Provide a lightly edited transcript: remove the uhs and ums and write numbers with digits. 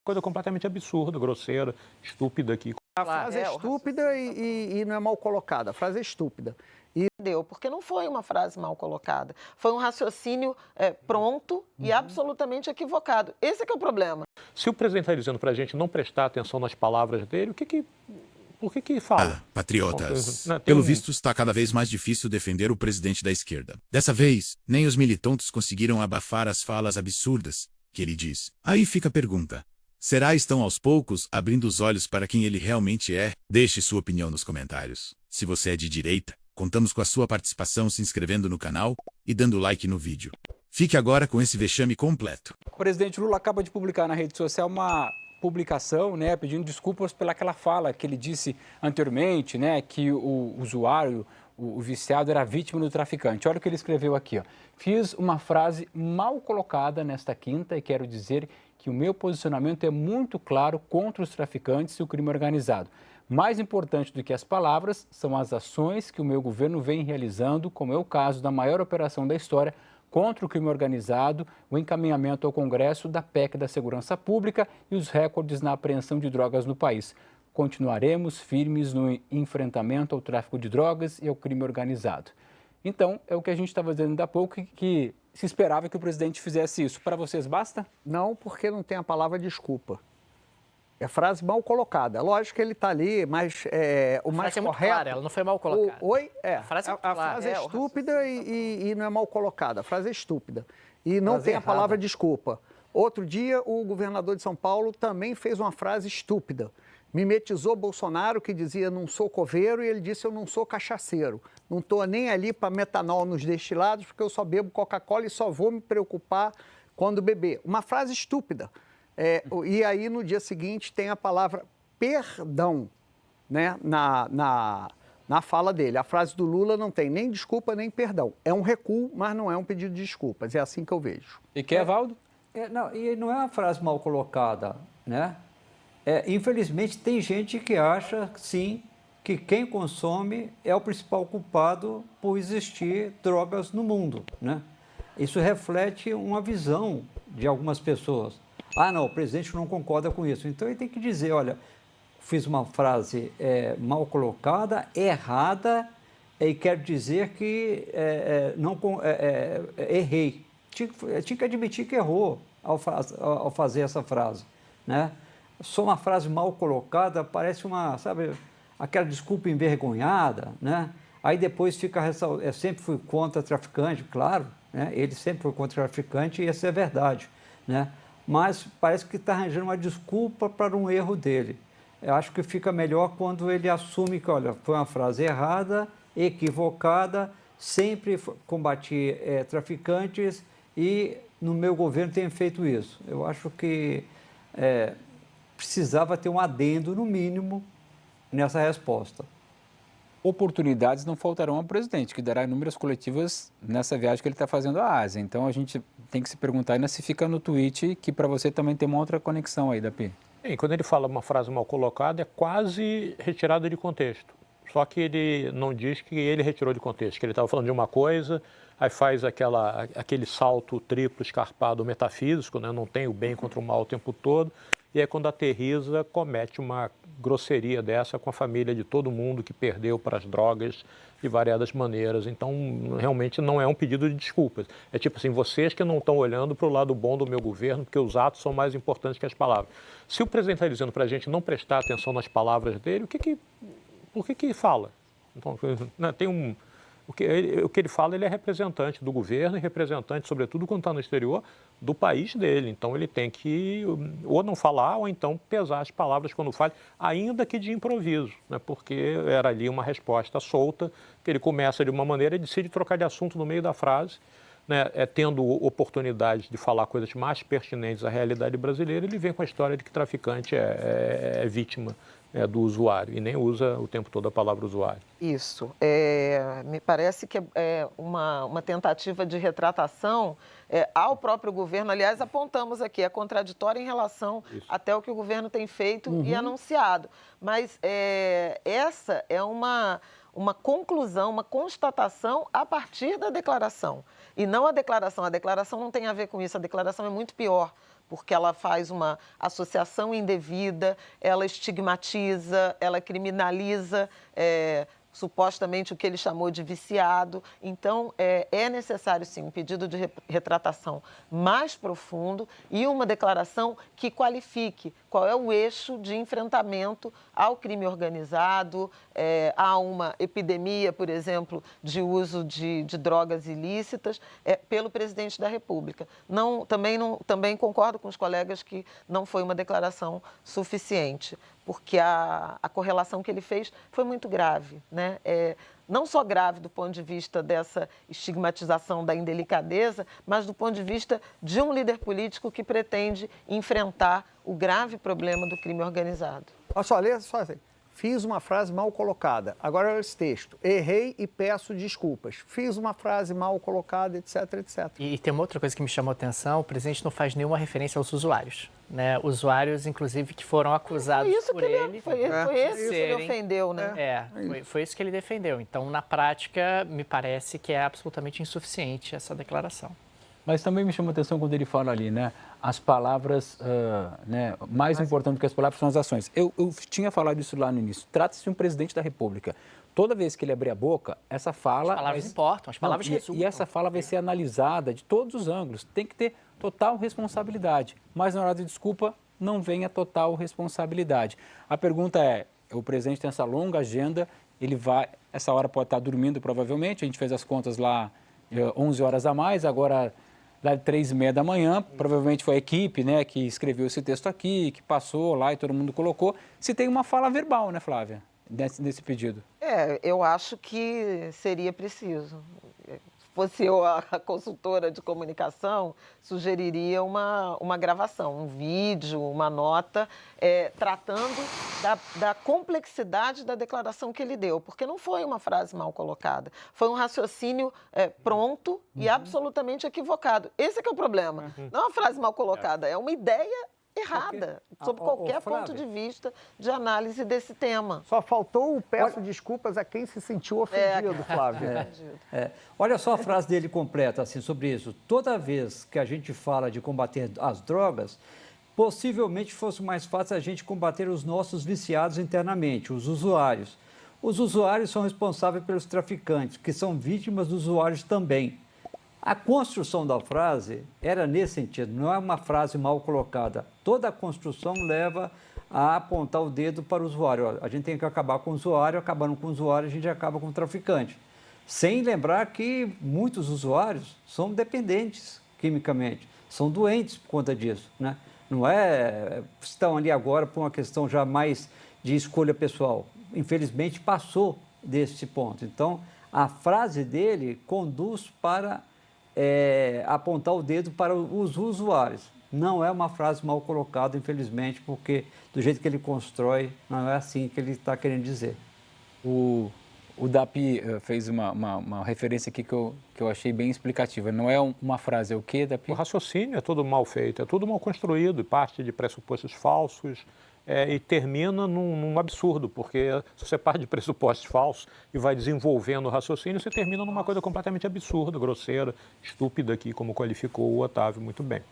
coisa completamente absurda, grosseira, estúpida aqui. A frase é estúpida e não é mal colocada, a frase é estúpida. Deu, porque não foi uma frase mal colocada. Foi um raciocínio pronto e absolutamente equivocado. Esse é que é o problema. Se o presidente está dizendo para a gente não prestar atenção nas palavras dele, por que fala? Patriotas, pelo visto está cada vez mais difícil defender o presidente da esquerda. Dessa vez, nem os militantes conseguiram abafar as falas absurdas que ele diz. Aí fica a pergunta. Será estão aos poucos abrindo os olhos para quem ele realmente é? Deixe sua opinião nos comentários. Se você é de direita, contamos com a sua participação se inscrevendo no canal e dando like no vídeo. Fique agora com esse vexame completo. O presidente Lula acaba de publicar na rede social uma publicação, né, pedindo desculpas pelaquela fala que ele disse anteriormente, né, que o usuário, o viciado, era vítima do traficante. Olha o que ele escreveu aqui, ó. Fiz uma frase mal colocada nesta quinta e quero dizer que o meu posicionamento é muito claro contra os traficantes e o crime organizado. Mais importante do que as palavras são as ações que o meu governo vem realizando, como é o caso da maior operação da história contra o crime organizado, o encaminhamento ao Congresso da PEC da Segurança Pública e os recordes na apreensão de drogas no país. Continuaremos firmes no enfrentamento ao tráfico de drogas e ao crime organizado. Então, é o que a gente estava dizendo ainda há pouco, que se esperava que o presidente fizesse isso. Para vocês, basta? Não, porque não tem a palavra desculpa. É frase mal colocada. Lógico que ele está ali, mas o mais correto... Clara, ela não foi mal colocada. A frase é estúpida e não é mal colocada. A frase é estúpida. E não tem a palavra desculpa. Outro dia, o governador de São Paulo também fez uma frase estúpida. Mimetizou Bolsonaro, que dizia não sou coveiro, e ele disse eu não sou cachaceiro. Não estou nem ali para metanol nos destilados, porque eu só bebo Coca-Cola e só vou me preocupar quando beber. Uma frase estúpida. E aí, no dia seguinte, tem a palavra perdão, né, na fala dele. A frase do Lula não tem nem desculpa, nem perdão. É um recuo, mas não é um pedido de desculpas. É assim que eu vejo. E que, Valdo? E não é uma frase mal colocada, né? Infelizmente, tem gente que acha, sim, que quem consome é o principal culpado por existir drogas no mundo, né? Isso reflete uma visão de algumas pessoas. Ah, não, o presidente não concorda com isso. Então, ele tem que dizer, olha, fiz uma frase mal colocada, errada, e quero dizer que errei. Tinha que admitir que errou ao fazer essa frase, né? Só uma frase mal colocada parece aquela desculpa envergonhada, né? Aí depois fica sempre fui contra traficante, claro, né? Ele sempre foi contra traficante e isso é verdade, né? Mas parece que está arranjando uma desculpa para um erro dele. Eu acho que fica melhor quando ele assume que, olha, foi uma frase errada, equivocada, sempre combati traficantes e no meu governo tem feito isso. Eu acho que precisava ter um adendo, no mínimo, nessa resposta. Oportunidades não faltarão ao presidente, que dará inúmeras coletivas nessa viagem que ele está fazendo à Ásia. Então, a gente tem que se perguntar ainda se fica no tweet, que para você também tem uma outra conexão aí, Dapi. E quando ele fala uma frase mal colocada, é quase retirada de contexto. Só que ele não diz que ele retirou de contexto, que ele estava falando de uma coisa, aí faz aquele salto triplo escarpado metafísico, né? Não tem o bem contra o mal o tempo todo. E aí, quando aterriza, comete uma grosseria dessa com a família de todo mundo que perdeu para as drogas de variadas maneiras. Então, realmente não é um pedido de desculpas. É tipo assim, vocês que não estão olhando para o lado bom do meu governo, porque os atos são mais importantes que as palavras. Se o presidente está dizendo para a gente não prestar atenção nas palavras dele, por que fala? Então, o que ele fala, ele é representante do governo e representante, sobretudo quando está no exterior, do país dele. Então, ele tem que ou não falar ou então pesar as palavras quando fala, ainda que de improviso, né? Porque era ali uma resposta solta, que ele começa de uma maneira e decide trocar de assunto no meio da frase, né? Tendo oportunidade de falar coisas mais pertinentes à realidade brasileira, ele vem com a história de que traficante é vítima do usuário e nem usa o tempo todo a palavra usuário. Isso. Me parece que é uma tentativa de retratação ao próprio governo. Aliás, apontamos aqui, é contraditório em relação até o que o governo tem feito e anunciado. Mas essa é uma conclusão, uma constatação a partir da declaração. E não a declaração. A declaração não tem a ver com isso, a declaração é muito pior. porque ela faz uma associação indevida, ela estigmatiza, ela criminaliza supostamente o que ele chamou de viciado. Então, é necessário, sim, um pedido de retratação mais profundo e uma declaração que qualifique qual é o eixo de enfrentamento ao crime organizado, a uma epidemia, por exemplo, de uso de drogas ilícitas pelo presidente da República. Também concordo com os colegas que não foi uma declaração suficiente, porque a correlação que ele fez foi muito grave, né? Não só grave do ponto de vista dessa estigmatização da indelicadeza, mas do ponto de vista de um líder político que pretende enfrentar o grave problema do crime organizado. Olha só, lê só assim. Fiz uma frase mal colocada. Agora olha esse texto. Errei e peço desculpas. Fiz uma frase mal colocada, etc, etc. E tem uma outra coisa que me chamou a atenção. O presidente não faz nenhuma referência aos usuários, né? Usuários, inclusive, que foram acusados por ele. Foi esse que ele ofendeu, né? Foi isso que ele defendeu. Então, na prática, me parece que é absolutamente insuficiente essa declaração. Mas também me chama a atenção quando ele fala ali, né? As palavras, mais importante do que as palavras são as ações. Eu tinha falado isso lá no início. Trata-se de um presidente da República. Toda vez que ele abrir a boca, essa fala... As palavras importam, as palavras resultam. E essa fala vai ser analisada de todos os ângulos. Tem que ter total responsabilidade. Mas na hora de desculpa, não vem a total responsabilidade. A pergunta é, o presidente tem essa longa agenda, ele vai... Essa hora pode estar dormindo, provavelmente. A gente fez as contas lá, 11 horas a mais, agora... Lá de 3h30 da manhã, provavelmente foi a equipe, né, que escreveu esse texto aqui, que passou lá e todo mundo colocou. Se tem uma fala verbal, né, Flávia, nesse pedido? Eu acho que seria preciso. Se fosse eu a consultora de comunicação, sugeriria uma gravação, um vídeo, uma nota, tratando da complexidade da declaração que ele deu, porque não foi uma frase mal colocada, foi um raciocínio pronto e absolutamente equivocado. Esse é que é o problema. Não é uma frase mal colocada, é uma ideia errada, sob qualquer ponto de vista de análise desse tema. Só faltou o peço desculpas a quem se sentiu ofendido, Flávio. Olha só a frase dele completa assim, sobre isso. Toda vez que a gente fala de combater as drogas, possivelmente fosse mais fácil a gente combater os nossos viciados internamente, os usuários. Os usuários são responsáveis pelos traficantes, que são vítimas dos usuários também. A construção da frase era nesse sentido, não é uma frase mal colocada. Toda a construção leva a apontar o dedo para o usuário. Olha, a gente tem que acabar com o usuário, acabando com o usuário, a gente acaba com o traficante. Sem lembrar que muitos usuários são dependentes quimicamente, são doentes por conta disso, né? Não estão ali agora por uma questão já mais de escolha pessoal. Infelizmente passou desse ponto. Então, a frase dele conduz para apontar o dedo para os usuários. Não é uma frase mal colocada, infelizmente, porque do jeito que ele constrói, não é assim que ele está querendo dizer. O Dapi fez uma referência aqui que eu achei bem explicativa. Não é uma frase, é o quê, Dapi? O raciocínio é todo mal feito, é tudo mal construído, parte de pressupostos falsos e termina num absurdo, porque se você parte de pressupostos falsos e vai desenvolvendo o raciocínio, você termina numa coisa completamente absurda, grosseira, estúpida aqui, como qualificou o Otávio muito bem.